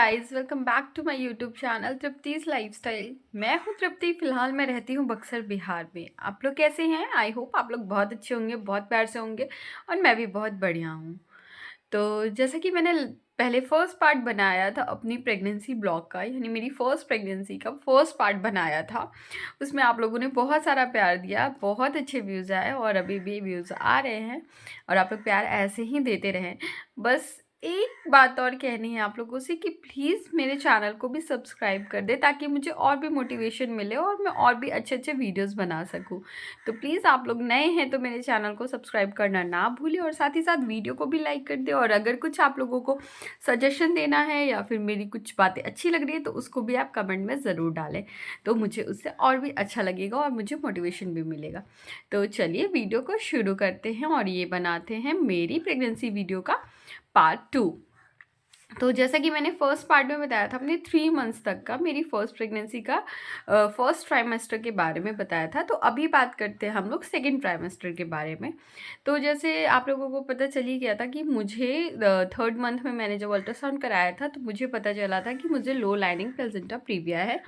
Guys welcome back to my YouTube channel Trupti's lifestyle. मैं हूँ तृप्ति। फिलहाल मैं रहती हूँ बक्सर बिहार में। आप लोग कैसे हैं? आई होप आप लोग बहुत अच्छे होंगे, बहुत प्यार से होंगे और मैं भी बहुत बढ़िया हूँ। तो जैसे कि मैंने पहले फर्स्ट पार्ट बनाया था अपनी प्रेगनेंसी ब्लॉग का, यानी मेरी फर्स्ट प्रेगनेंसी का फर्स्ट पार्ट बनाया था। उसमें आप लोगों ने बहुत सारा प्यार दिया, बहुत अच्छे व्यूज़ आए और अभी भी व्यूज़ आ रहे हैं और आप लोग प्यार ऐसे ही देते रहें। बस एक बात और कहनी है आप लोगों से कि प्लीज़ मेरे चैनल को भी सब्सक्राइब कर दे ताकि मुझे और भी मोटिवेशन मिले और मैं और भी अच्छे अच्छे वीडियोस बना सकूं। तो प्लीज़ आप लोग नए हैं तो मेरे चैनल को सब्सक्राइब करना ना भूलें और साथ ही साथ वीडियो को भी लाइक कर दे। और अगर कुछ आप लोगों को सजेशन देना है या फिर मेरी कुछ बातें अच्छी लग रही है तो उसको भी आप कमेंट में ज़रूर डालें, तो मुझे उससे और भी अच्छा लगेगा और मुझे मोटिवेशन भी मिलेगा। तो चलिए वीडियो को शुरू करते हैं और ये बनाते हैं मेरी प्रेगनेंसी वीडियो का पार्ट 2। तो जैसा कि मैंने फर्स्ट पार्ट में बताया था, अपने 3 मंथ्स तक का मेरी फर्स्ट प्रेगनेंसी का फर्स्ट ट्राइमेस्टर के बारे में बताया था। तो अभी बात करते हैं हम लोग सेकेंड ट्राइमेस्टर के बारे में। तो जैसे आप लोगों को पता चल ही गया था कि मुझे थर्ड मंथ में मैंने जब अल्ट्रासाउंड कराया था तो मुझे पता चला था कि मुझे लो लाइनिंग प्लेसेंटा प्रीविया है।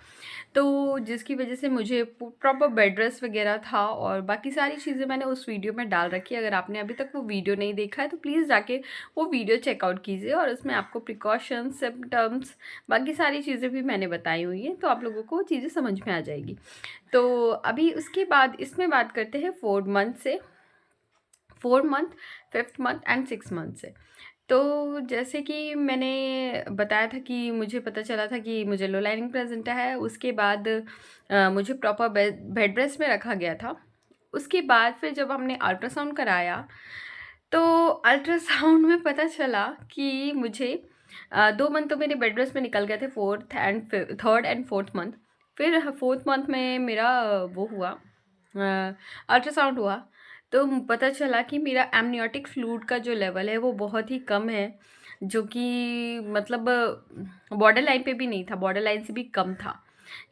तो जिसकी वजह से मुझे प्रॉपर बेड रेस्ट वगैरह था और बाकी सारी चीज़ें मैंने उस वीडियो में डाल रखी है। अगर आपने अभी तक वो वीडियो नहीं देखा है तो प्लीज़ जाके वो वीडियो चेकआउट कीजिए और उसमें आपको प्रिकॉशंस, सिम्टम्स, बाकी सारी चीज़ें भी मैंने बताई हुई हैं, तो आप लोगों को वो चीज़ें समझ में आ जाएगी। तो अभी उसके बाद इसमें बात करते हैं 4 month, 5th month and 6 month से। तो जैसे कि मैंने बताया था कि मुझे पता चला था कि मुझे लो लाइनिंग प्लेसेंटा है। उसके बाद मुझे प्रॉपर बेड रेस्ट में रखा गया था। उसके बाद फिर जब हमने अल्ट्रासाउंड कराया तो अल्ट्रासाउंड में पता चला कि मुझे 2 मंथ तो मेरे बेड रेस्ट में निकल गए थे, थर्ड एंड फोर्थ मंथ। फिर फोर्थ मंथ में मेरा वो हुआ, अल्ट्रासाउंड हुआ। तो पता चला कि मेरा एमनियोटिक फ्लूइड का जो लेवल है वो बहुत ही कम है, जो कि मतलब बॉर्डर लाइन पे भी नहीं था, बॉर्डर लाइन से भी कम था।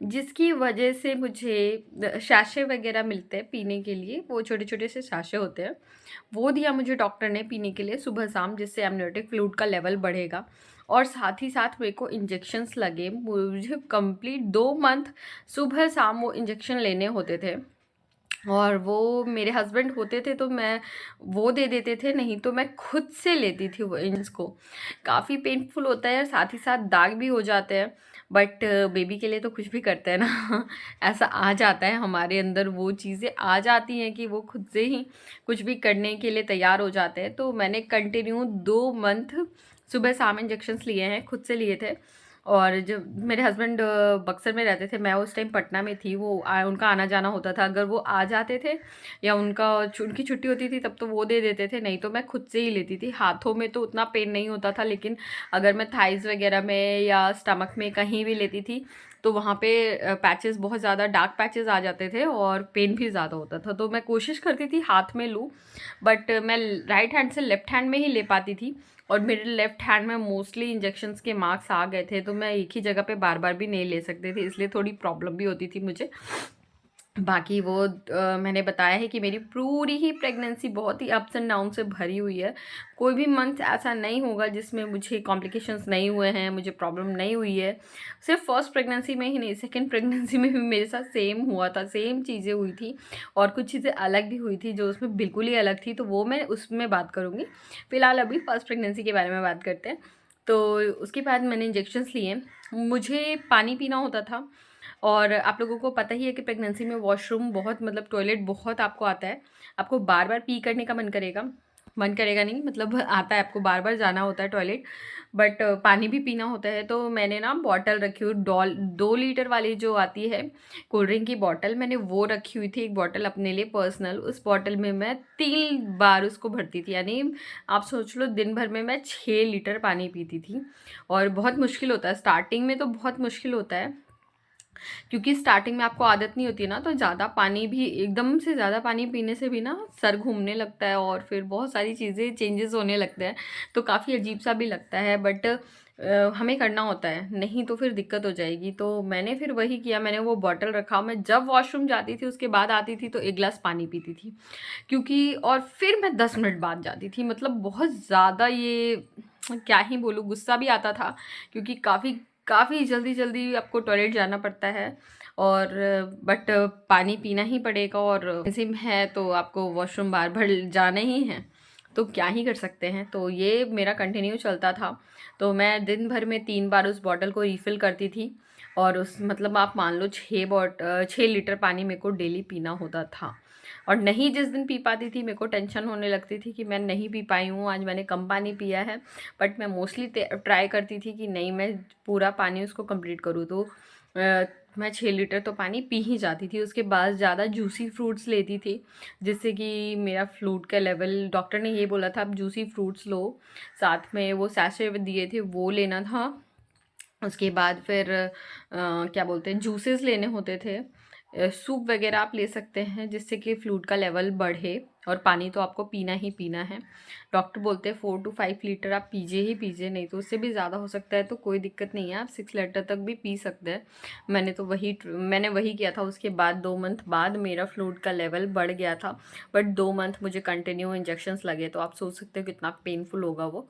जिसकी वजह से मुझे शाशे वगैरह मिलते हैं पीने के लिए, वो छोटे छोटे से शाशे होते हैं, वो दिया मुझे डॉक्टर ने पीने के लिए सुबह शाम, जिससे एमनियोटिक फ्लूइड का लेवल बढ़ेगा। और साथ ही साथ मेरे को इंजेक्शंस लगे। मुझे कंप्लीट 2 मंथ सुबह शाम वो इंजेक्शन लेने होते थे और वो मेरे हस्बैंड होते थे तो मैं वो दे देते थे, नहीं तो मैं खुद से लेती थी वो इंजेक्शंस को। काफ़ी पेनफुल होता है और साथ ही साथ दाग भी हो जाते हैं, बट बेबी के लिए तो कुछ भी करते हैं ना ऐसा आ जाता है हमारे अंदर, वो चीज़ें आ जाती हैं कि वो खुद से ही कुछ भी करने के लिए तैयार हो जाते हैं। तो मैंने कंटिन्यू 2 मंथ सुबह शाम इंजेक्शंस लिए हैं, खुद से लिए थे। और जब मेरे हस्बैंड बक्सर में रहते थे, मैं उस टाइम पटना में थी, उनका आना जाना होता था। अगर वो आ जाते थे या उनकी छुट्टी होती थी तब तो वो दे देते थे, नहीं तो मैं खुद से ही लेती थी। हाथों में तो उतना पेन नहीं होता था, लेकिन अगर मैं थाइज़ वगैरह में या स्टमक में कहीं भी लेती थी तो वहाँ पे पैचेस, बहुत ज़्यादा डार्क पैचेस आ जाते थे और पेन भी ज़्यादा होता था। तो मैं कोशिश करती थी हाथ में लूँ, बट मैं राइट हैंड से लेफ़्ट हैंड में ही ले पाती थी और मेरे लेफ़्ट हैंड में मोस्टली इंजेक्शंस के मार्क्स आ गए थे, तो मैं एक ही जगह पे बार बार भी नहीं ले सकते थे, इसलिए थोड़ी प्रॉब्लम भी होती थी मुझे। बाकी वो मैंने बताया है कि मेरी पूरी ही प्रेगनेंसी बहुत ही अप्स एंड डाउन से भरी हुई है। कोई भी मंथ ऐसा नहीं होगा जिसमें मुझे कॉम्प्लिकेशंस नहीं हुए हैं, मुझे प्रॉब्लम नहीं हुई है। सिर्फ फर्स्ट प्रेगनेंसी में ही नहीं, सेकंड प्रेगनेंसी में भी मेरे साथ सेम हुआ था, सेम चीज़ें हुई थी और कुछ चीज़ें अलग भी हुई थी जो उसमें बिल्कुल ही अलग थी, तो वो मैं उसमें बात करूँगी। फ़िलहाल अभी फर्स्ट प्रेगनेंसी के बारे में बात करते हैं। तो उसके बाद मैंने इंजेक्शंस लिए। मुझे पानी पीना होता था और आप लोगों को पता ही है कि प्रेगनेंसी में वॉशरूम बहुत, मतलब टॉयलेट बहुत आपको आता है। आपको बार बार पी करने का मन करेगा नहीं, मतलब आता है, आपको बार बार जाना होता है टॉयलेट, बट पानी भी पीना होता है। तो मैंने ना बॉटल रखी हुई, 2 लीटर वाली जो आती है कोल्ड ड्रिंक की बॉटल, मैंने वो रखी हुई थी, एक बॉटल अपने लिए पर्सनल। उस बॉटल में मैं 3 बार उसको भरती थी, यानी आप सोच लो दिन भर में मैं 6 लीटर पानी पीती थी। और बहुत मुश्किल होता है स्टार्टिंग में, तो बहुत मुश्किल होता है क्योंकि स्टार्टिंग में आपको आदत नहीं होती है ना, तो ज़्यादा पानी भी, एकदम से ज़्यादा पानी पीने से भी ना सर घूमने लगता है और फिर बहुत सारी चीज़ें चेंजेस होने लगते हैं, तो काफ़ी अजीब सा भी लगता है। बट हमें करना होता है, नहीं तो फिर दिक्कत हो जाएगी। तो मैंने फिर वही किया, मैंने वो बॉटल रखा, मैं जब वॉशरूम जाती थी उसके बाद आती थी तो 1 ग्लास पानी पीती थी। क्योंकि और फिर मैं 10 मिनट बाद जाती थी। मतलब बहुत ज़्यादा ये क्या ही बोलूँ, गुस्सा भी आता था क्योंकि काफ़ी काफ़ी जल्दी-जल्दी आपको टॉयलेट जाना पड़ता है और बट पानी पीना ही पड़ेगा और जिम है तो आपको वॉशरूम बार-बार जाना ही है, तो क्या ही कर सकते हैं। तो ये मेरा कंटिन्यू चलता था। तो मैं दिन भर में 3 बार उस बॉटल को रिफ़िल करती थी और उस मतलब आप मान लो 6 लीटर पानी मेरे को डेली पीना होता था। और नहीं जिस दिन पी पाती थी मेरे को टेंशन होने लगती थी कि मैं नहीं पी पाई हूँ, आज मैंने कम पानी पिया है। बट मैं मोस्टली ट्राई करती थी कि नहीं, मैं पूरा पानी उसको कंप्लीट करूँ। तो मैं 6 लीटर तो पानी पी ही जाती थी। उसके बाद ज़्यादा जूसी फ्रूट्स लेती थी जिससे कि मेरा फ्लूइड का लेवल, डॉक्टर ने ये बोला था आप जूसी फ्रूट्स लो, साथ में वो सैशे दिए थे वो लेना था। उसके बाद फिर क्या बोलते हैं, जूसेस लेने होते थे। सूप वगैरह आप ले सकते हैं जिससे कि फ्लूइड का लेवल बढ़े और पानी तो आपको पीना ही पीना है। डॉक्टर बोलते हैं 4 to 5 लीटर आप पीजिए ही पीजिए, नहीं तो उससे भी ज़्यादा हो सकता है तो कोई दिक्कत नहीं है, आप 6 लीटर तक भी पी सकते हैं। मैंने वही किया था। उसके बाद 2 मंथ बाद मेरा फ्लूइड का लेवल बढ़ गया था। बट 2 मंथ मुझे कंटिन्यू इंजेक्शंस लगे, तो आप सोच सकते हो कितना पेनफुल होगा वो।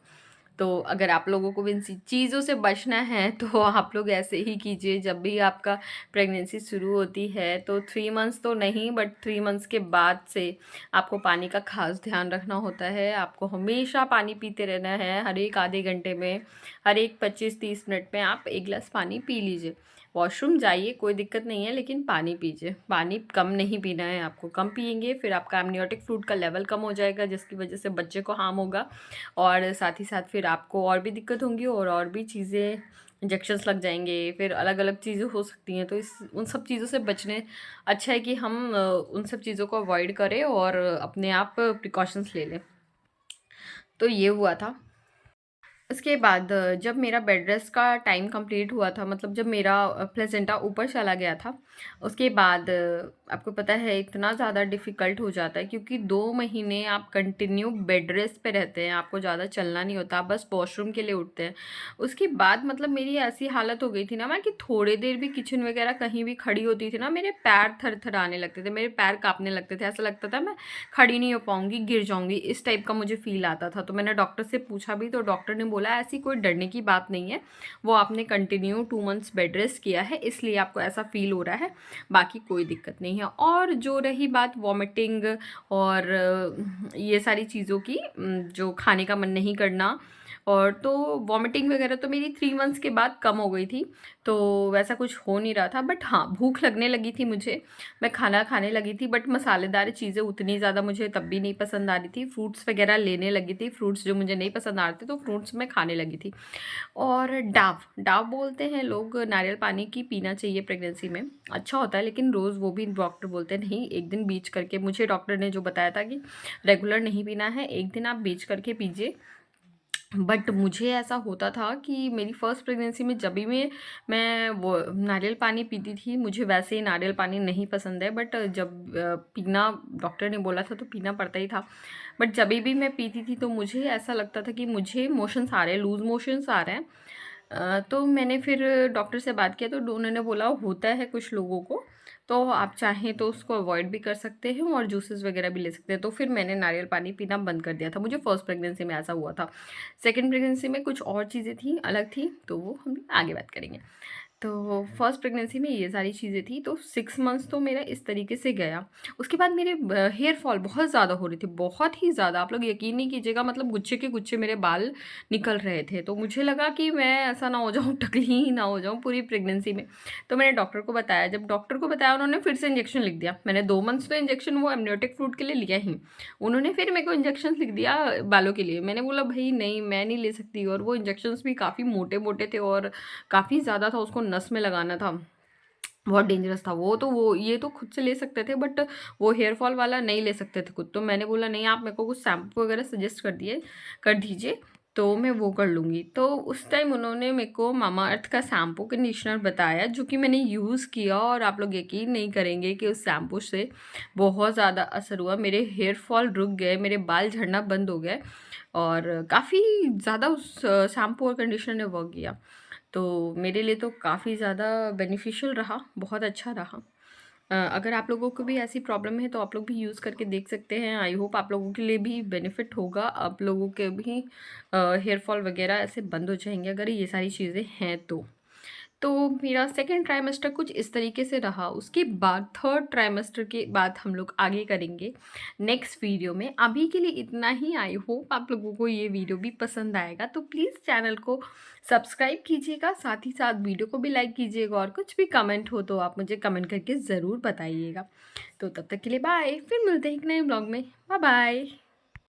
तो अगर आप लोगों को भी इन चीज़ों से बचना है तो आप लोग ऐसे ही कीजिए। जब भी आपका प्रेगनेंसी शुरू होती है तो 3 मंथ्स तो नहीं, बट 3 मंथ्स के बाद से आपको पानी का खास ध्यान रखना होता है। आपको हमेशा पानी पीते रहना है, हर एक आधे घंटे में, हर एक 25-30 मिनट में आप 1 गिलास पानी पी लीजिए। वॉशरूम जाइए कोई दिक्कत नहीं है, लेकिन पानी पीजिए। पानी कम नहीं पीना है आपको, कम पिएंगे फिर आपका एमनियोटिक फ्लूइड का लेवल कम हो जाएगा जिसकी वजह से बच्चे को हार्म होगा और साथ ही साथ फिर आपको और भी दिक्कत होंगी और भी चीज़ें, इंजेक्शंस लग जाएंगे, फिर अलग अलग चीज़ें हो सकती हैं। तो इस उन सब चीज़ों से बचने अच्छा है कि हम उन सब चीज़ों को अवॉइड करें और अपने आप प्रिकॉशंस ले लें। तो ये हुआ था। उसके बाद जब मेरा बेड रेस्ट का टाइम कंप्लीट हुआ था, मतलब जब मेरा प्लेसेंटा ऊपर चला गया था, उसके बाद आपको पता है इतना ज़्यादा डिफ़िकल्ट हो जाता है क्योंकि 2 महीने आप कंटिन्यू बेड रेस्ट पे रहते हैं, आपको ज़्यादा चलना नहीं होता, आप बस वॉशरूम के लिए उठते हैं। उसके बाद मतलब मेरी ऐसी हालत हो गई थी ना मैं, कि थोड़ी देर भी किचन वगैरह कहीं भी खड़ी होती थी ना, मेरे पैर थरथराने लगते थे, मेरे पैर काँपने लगते थे, ऐसा लगता था मैं खड़ी नहीं हो पाऊँगी, गिर जाऊँगी, इस टाइप का मुझे फ़ील आता था। तो मैंने डॉक्टर से पूछा भी तो डॉक्टर ने बोला ऐसी कोई डरने की बात नहीं है, वो आपने कंटिन्यू 2 मंथ्स बेड रेस्ट किया है इसलिए आपको ऐसा फ़ील हो रहा है, बाकी कोई दिक्कत नहीं है। और जो रही बात वॉमिटिंग और ये सारी चीज़ों की, जो खाने का मन नहीं करना, और तो वॉमिटिंग वगैरह तो मेरी 3 मंथ्स के बाद कम हो गई थी, तो वैसा कुछ हो नहीं रहा था। बट हाँ, भूख लगने लगी थी मुझे, मैं खाना खाने लगी थी, बट मसालेदार चीज़ें उतनी ज़्यादा मुझे तब भी नहीं पसंद आ रही थी। फ्रूट्स वगैरह लेने लगी थी, फ्रूट्स जो मुझे नहीं पसंद आ रहे थे तो फ्रूट्स मैं खाने लगी थी। और डाव डाव बोलते हैं लोग, नारियल पानी की पीना चाहिए प्रेगनेंसी में, अच्छा होता है, लेकिन रोज़ वो भी डॉक्टर बोलते हैं नहीं, एक दिन बीच करके, मुझे डॉक्टर ने जो बताया था कि रेगुलर नहीं पीना है, एक दिन आप बीच करके पीजिए। बट मुझे ऐसा होता था कि मेरी फर्स्ट प्रेगनेंसी में जब भी मैं वो नारियल पानी पीती थी, मुझे वैसे ही नारियल पानी नहीं पसंद है, बट जब पीना डॉक्टर ने बोला था तो पीना पड़ता ही था। बट जब भी मैं पीती थी तो मुझे ऐसा लगता था कि मुझे मोशंस आ रहे हैं, लूज़ मोशंस आ रहे हैं। तो मैंने फिर डॉक्टर से बात किया तो उन्होंने बोला होता है कुछ लोगों को, तो आप चाहें तो उसको अवॉइड भी कर सकते हैं और जूसेस वगैरह भी ले सकते हैं। तो फिर मैंने नारियल पानी पीना बंद कर दिया था। मुझे फर्स्ट प्रेगनेंसी में ऐसा हुआ था। सेकंड प्रेगनेंसी में कुछ और चीज़ें थी, अलग थी, तो वो हम आगे बात करेंगे। तो फर्स्ट प्रेगनेंसी में ये सारी चीज़ें थी, तो 6 मंथ्स तो मेरा इस तरीके से गया। उसके बाद मेरे हेयर फॉल बहुत ज़्यादा हो रही थी, बहुत ही ज़्यादा, आप लोग यकीन नहीं कीजिएगा, मतलब गुच्छे के गुच्छे मेरे बाल निकल रहे थे। तो मुझे लगा कि मैं ऐसा ना हो जाऊँ, टकली ही ना हो जाऊँ पूरी प्रेगनेंसी में। तो मैंने डॉक्टर को बताया, जब डॉक्टर को बताया उन्होंने फिर से इंजेक्शन लिख दिया। मैंने 2 मंथ्स तो इंजेक्शन वो एमनियोटिक फ्लूइड के लिए लिया ही, उन्होंने फिर मेरे को इंजेक्शन लिख दिया बालों के लिए। मैंने बोला भाई नहीं, मैं नहीं ले सकती, और वो इंजेक्शंस भी काफ़ी मोटे मोटे थे और काफ़ी ज़्यादा था, उसको नस में लगाना था, बहुत डेंजरस था वो। तो वो ये तो खुद से ले सकते थे, बट वो हेयर फॉल वाला नहीं ले सकते थे खुद। तो मैंने बोला नहीं, आप मेरे को कुछ शैम्पू वगैरह सजेस्ट कर दीजिए, तो मैं वो कर लूँगी। तो उस टाइम उन्होंने मेरे को मामा अर्थ का शैम्पू कंडीशनर बताया, जो कि मैंने यूज़ किया, और आप लोग यकीन नहीं करेंगे कि उस शैम्पू से बहुत ज़्यादा असर हुआ। मेरे हेयर फॉल रुक गए, मेरे बाल झड़ना बंद हो गए। और काफ़ी ज़्यादा उस शैम्पू और कंडीशनर ने वर्क किया। तो मेरे लिए तो काफ़ी ज़्यादा बेनिफिशियल रहा, बहुत अच्छा रहा। अगर आप लोगों को भी ऐसी प्रॉब्लम है तो आप लोग भी यूज़ करके देख सकते हैं। आई होप आप लोगों के लिए भी बेनिफिट होगा, आप लोगों के भी हेयर फॉल वगैरह ऐसे बंद हो जाएँगे अगर ये सारी चीज़ें हैं तो। तो मेरा सेकंड ट्राइमेस्टर कुछ इस तरीके से रहा। उसके बाद थर्ड ट्राइमेस्टर के बाद हम लोग आगे करेंगे नेक्स्ट वीडियो में। अभी के लिए इतना ही। आई होप आप लोगों को ये वीडियो भी पसंद आएगा, तो प्लीज़ चैनल को सब्सक्राइब कीजिएगा, साथ ही साथ वीडियो को भी लाइक कीजिएगा, और कुछ भी कमेंट हो तो आप मुझे कमेंट करके ज़रूर बताइएगा। तो तब तक के लिए बाय, फिर मिलते हैं एक नए ब्लॉग में। Bye bye.